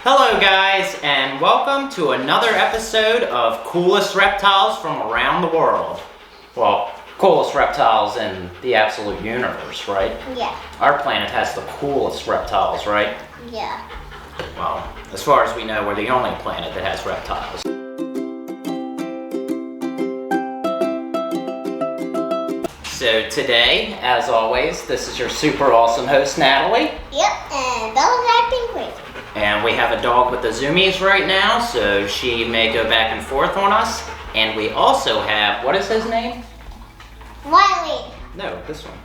Hello guys, and welcome to another episode of Coolest Reptiles from Around the World. Well, coolest reptiles in the absolute universe, right? Yeah. Our planet has the coolest reptiles, right? Yeah. Well, as far as we know, we're the only planet that has reptiles. So today, as always, this is your super awesome host, Natalie. Yep, and Bella's acting crazy. And we have a dog with the zoomies right now, so she may go back and forth on us. And we also have, what is his name? Wiley. No, this one.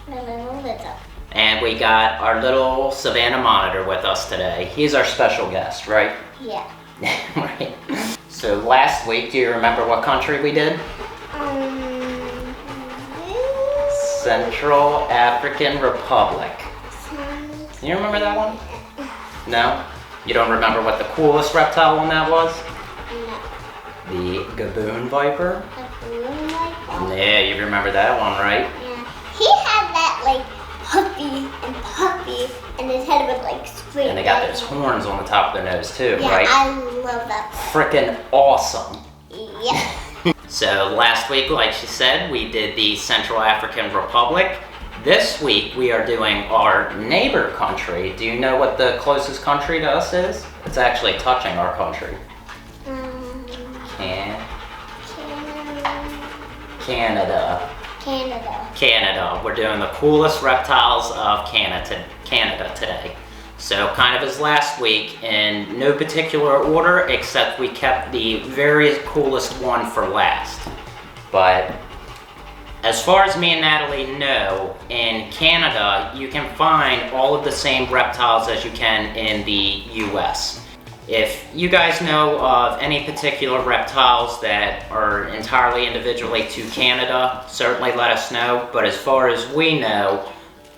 Little. And we got our little Savannah monitor with us today. He's our special guest, right? Yeah. Right. So last week, do you remember what country we did? Central African Republic. You remember that one? No? You don't remember what the coolest reptile one that was? No. The Gaboon Viper? The balloon viper? Yeah, you remember that one, right? Yeah. He had that like puffy, and his head was like straight. And they got those horns on the top of their nose too, yeah, right? I love that. Frickin' awesome. Yeah. So last week, like she said, we did the Central African Republic. This week, we are doing our neighbor country. Do you know what the closest country to us is? It's actually touching our country. Canada. Canada. We're doing the coolest reptiles of Canada today. So kind of as last week, in no particular order, except we kept the very coolest one for last. But as far as me and Natalie know, in Canada, you can find all of the same reptiles as you can in the US. If you guys know of any particular reptiles that are entirely individually to Canada, certainly let us know. But as far as we know,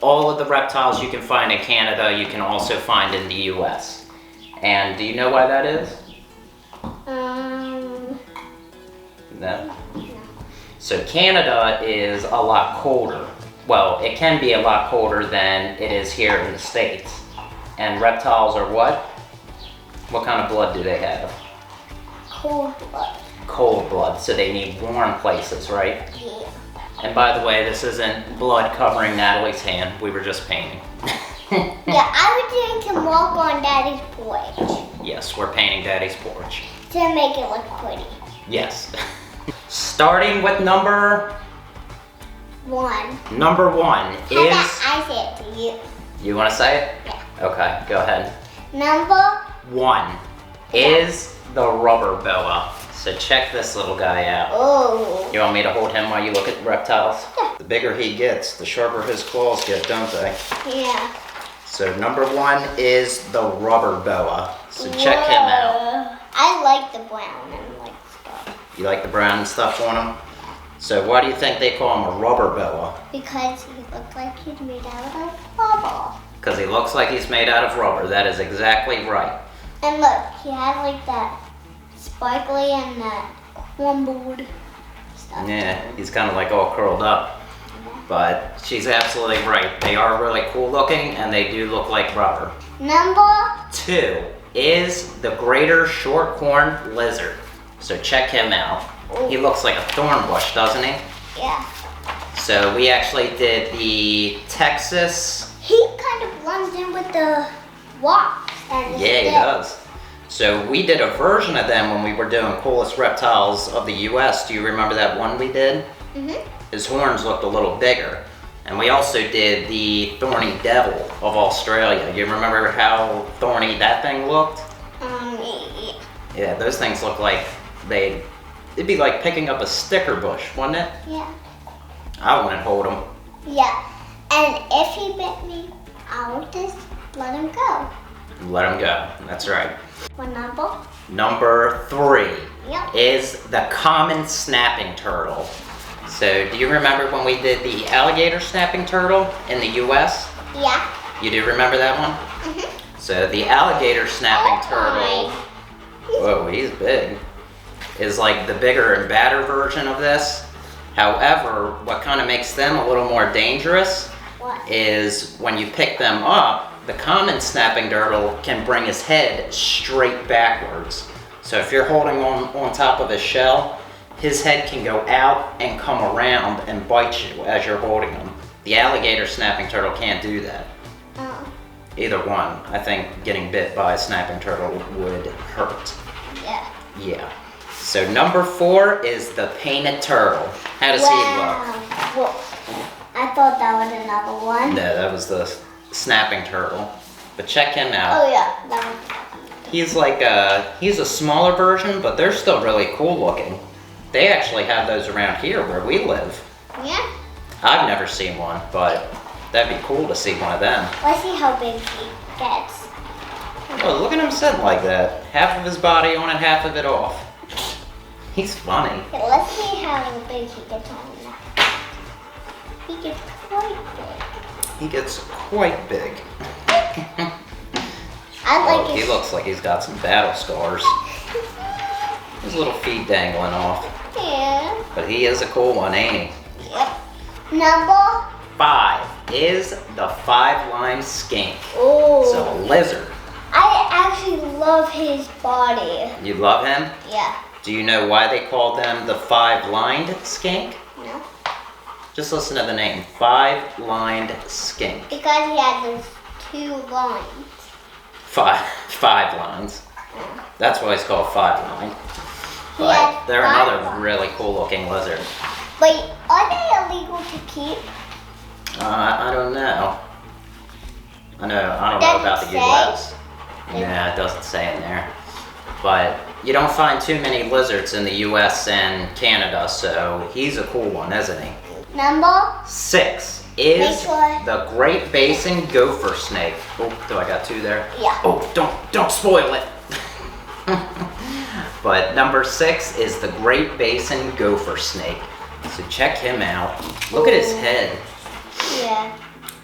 all of the reptiles you can find in Canada, you can also find in the US. And do you know why that is? No? So Canada is a lot colder. Well, it can be a lot colder than it is here in the States. And reptiles are what? What kind of blood do they have? Cold blood. Cold blood, so they need warm places, right? Yeah. And by the way, this isn't blood covering Natalie's hand. We were just painting. Yeah, I was doing some walk on Daddy's porch. Yes, we're painting Daddy's porch. To make it look pretty. Yes. Starting with number 1. Number 1 is... How about I say it to you? You want to say it? Yeah. Okay, go ahead. Number 1 is the Rubber Boa. So check this little guy out. Oh. You want me to hold him while you look at reptiles? Yeah. The bigger he gets, the sharper his claws get, don't they? Yeah. So number 1 is the Rubber Boa. So check him out. I like the brown and like stuff. You like the brown and stuff on him? So why do you think they call him a Rubber Boa? Because he looks like he's made out of rubber. Because he looks like he's made out of rubber. That is exactly right. And look, he has like that sparkly and that crumbled stuff. Yeah, he's kind of like all curled up. But she's absolutely right. They are really cool looking and they do look like rubber. Number 2 is the greater short-horned lizard. So check him out. Ooh. He looks like a thorn bush, doesn't he? Yeah. So we actually did the Texas. He kind of blends in with the rocks. And Yeah, he does. So we did a version of them when we were doing coolest reptiles of the US. Do you remember that one we did? Mm-hmm. His horns looked a little bigger. And we also did the thorny devil of Australia. You remember how thorny that thing looked? Yeah. Yeah, those things look like it'd be like picking up a sticker bush, wouldn't it? Yeah. I wouldn't hold him. Yeah. And if he bit me, I would just let him go. Let him go, that's right. What number? Number 3 Yep. is the common snapping turtle. So do you remember when we did the alligator snapping turtle in the US? Yeah. You do remember that one? Mm-hmm. So the alligator snapping turtle, whoa, he's big, is like the bigger and badder version of this. However, what kind of makes them a little more dangerous What? is when you pick them up, the common snapping turtle can bring his head straight backwards. So if you're holding on top of his shell, his head can go out and come around and bite you as you're holding him. The alligator snapping turtle can't do that. Oh. Either one. I think getting bit by a snapping turtle would hurt. Yeah. Yeah. So number 4 is the painted turtle. How does he look? Well, I thought that was another one. No, that was the snapping turtle. But check him out. Oh yeah, that was. He's a smaller version, but they're still really cool looking. They actually have those around here where we live. Yeah. I've never seen one, but that'd be cool to see one of them. Let's see how big he gets. Oh, look at him sitting like that. Half of his body on and half of it off. He's funny. Okay, let's see how big he gets on that. He gets quite big. He gets quite big. He looks like he's got some battle scars. His little feet dangling off. Yeah. But he is a cool one, ain't he? Yep. Number 5 is the 5-lined skink. Oh. So a lizard. I actually love his body. You love him? Yeah. Do you know why they call them the 5-lined skink? No. Just listen to the name, 5-lined skink. Because he has those 2 lines. Five lines. That's why it's called 5-lined. But Yes, they're 5 another lines. really cool looking lizard. Wait, are they illegal to keep? I don't know. I don't know Does about it the say? U.S. Yeah, it doesn't say in there. But you don't find too many lizards in the U.S. and Canada, so he's a cool one, isn't he? Number 6 is Make sure. the Great Basin Gopher snake. Oh, do I got 2 there? Yeah. Oh, don't spoil it. But number 6 is the Great Basin Gopher snake. So check him out. Look at his head. Yeah.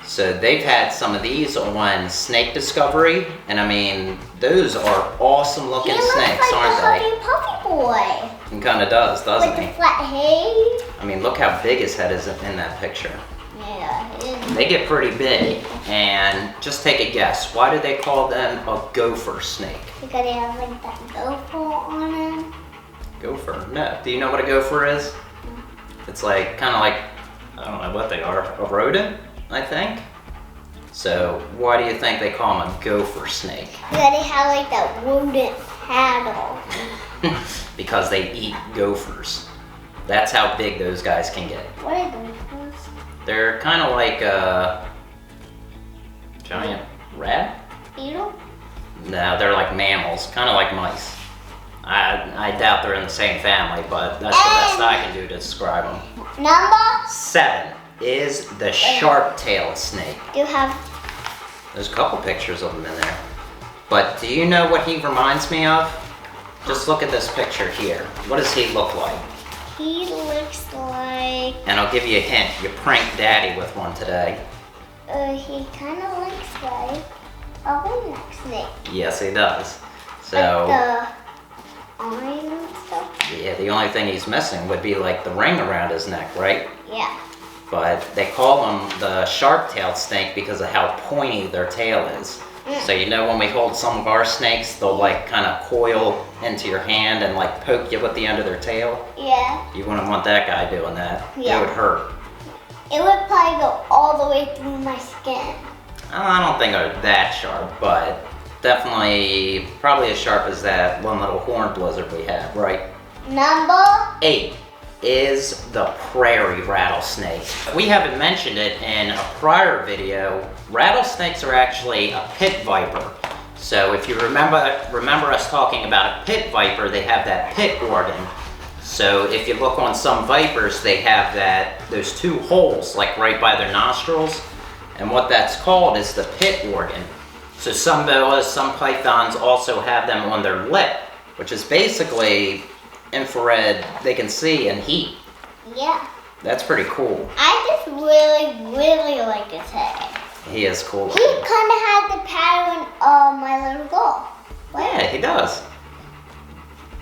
So they've had some of these on Snake Discovery, and I mean, those are awesome looking He looks snakes, like aren't the they? Huffy Puffy boy. He kind of does, doesn't With he? the flat head. I mean, look how big his head is in that picture. Yeah, it is. They get pretty big, and just take a guess. Why do they call them a gopher snake? Because they have like that gopher on him. Gopher? No. Do you know what a gopher is? It's like, kind of like, I don't know what they are, a rodent, I think. So why do you think they call them a gopher snake? Because they have like that rodent paddle. Because they eat gophers. That's how big those guys can get. What are gophers? They're kind of like a giant rat? Beetle? No, they're like mammals, kind of like mice. I doubt they're in the same family, but that's the best I can do to describe them. Number 7 is the sharp-tailed snake. Do you have? There's a couple pictures of him in there. But do you know what he reminds me of? Just look at this picture here. What does he look like? He looks like. And I'll give you a hint. You pranked Daddy with one today. He kind of looks like a ringneck snake. Yes, he does. So, Like the arm and stuff. yeah, the only thing he's missing would be like the ring around his neck, right? Yeah. But they call them the sharp-tailed snake because of how pointy their tail is. So you know when we hold some of our snakes, they'll like kind of coil into your hand and like poke you with the end of their tail. Yeah. You wouldn't want that guy doing that. Yeah. It would hurt. It would probably go all the way through my skin. I don't think they're that sharp, but definitely probably as sharp as that one little horned lizard we have, right? Number 8 is the prairie rattlesnake. We haven't mentioned it in a prior video. Rattlesnakes are actually a pit viper. So if you remember us talking about a pit viper, they have that pit organ. So if you look on some vipers, they have those 2 holes like right by their nostrils. And what that's called is the pit organ. So some boas, some pythons also have them on their lip, which is basically infrared, they can see and heat. Yeah. That's pretty cool. I just really like his head. He is cool. He kind of has the pattern of my little girl. Yeah, he does.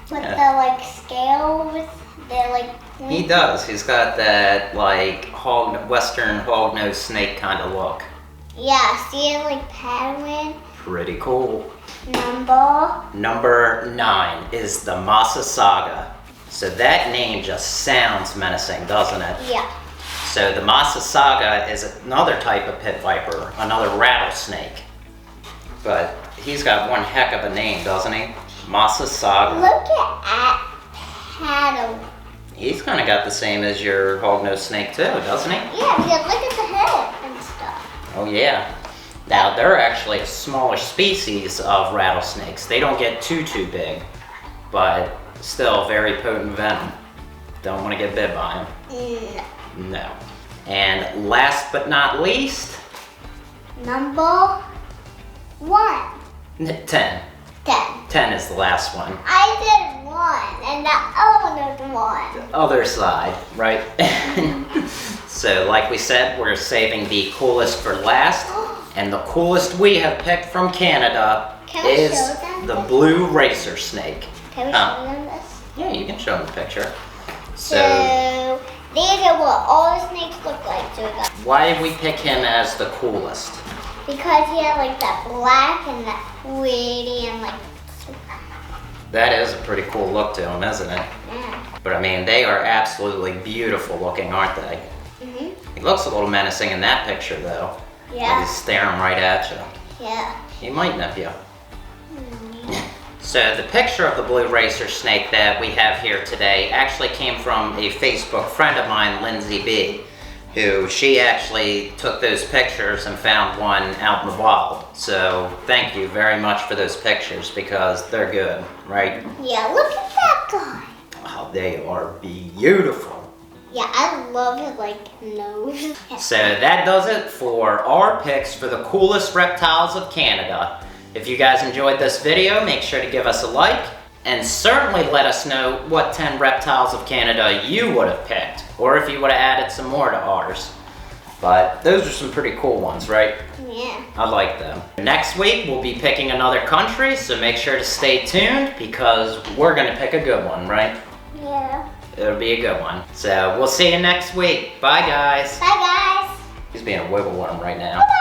With Yeah. the like scales, they're like. He does. He's got that like Western hognose snake kind of look. Yeah, see it like paddling. Pretty cool. Number 9 is the Massasauga. So that name just sounds menacing, doesn't it? Yeah. So the Massasauga is another type of pit viper, another rattlesnake. But he's got one heck of a name, doesn't he? Massasauga. Look at paddle. He's kind of got the same as your hognose snake too, doesn't he? Yeah, because look at the head and stuff. Oh yeah. Now they're actually a smaller species of rattlesnakes. They don't get too big, but still very potent venom. Don't want to get bit by them. No. And last but not least, number 1. 10. 10 is the last one. I did 1, and the other one. The other side, right? So like we said, we're saving the coolest for last. And the coolest we have picked from Canada is the blue racer snake. Can we show them this? Yeah, you can show them the picture. So these are what all the snakes look like. So we got, why did we pick him as the coolest? because he had like that black and that pretty and like. That is a pretty cool look to him, isn't it? Yeah. But I mean, they are absolutely beautiful looking, aren't they? He looks a little menacing in that picture though. Yeah. He's staring right at you. Yeah. He might nip you. So the picture of the blue racer snake that we have here today actually came from a Facebook friend of mine, Lindsay B, who she actually took those pictures and found one out in the wild. So thank you very much for those pictures because they're good, right? Yeah, look at that guy. Oh, they are beautiful. Yeah, I love his like nose. So that does it for our picks for the coolest reptiles of Canada. If you guys enjoyed this video, make sure to give us a like, and certainly let us know what 10 reptiles of Canada you would have picked, or if you would have added some more to ours. But those are some pretty cool ones, right? Yeah. I like them. Next week, we'll be picking another country, so make sure to stay tuned, because we're gonna pick a good one, right? Yeah. It'll be a good one. So we'll see you next week. Bye, guys. Bye, guys. He's being a wiggle worm right now. Bye.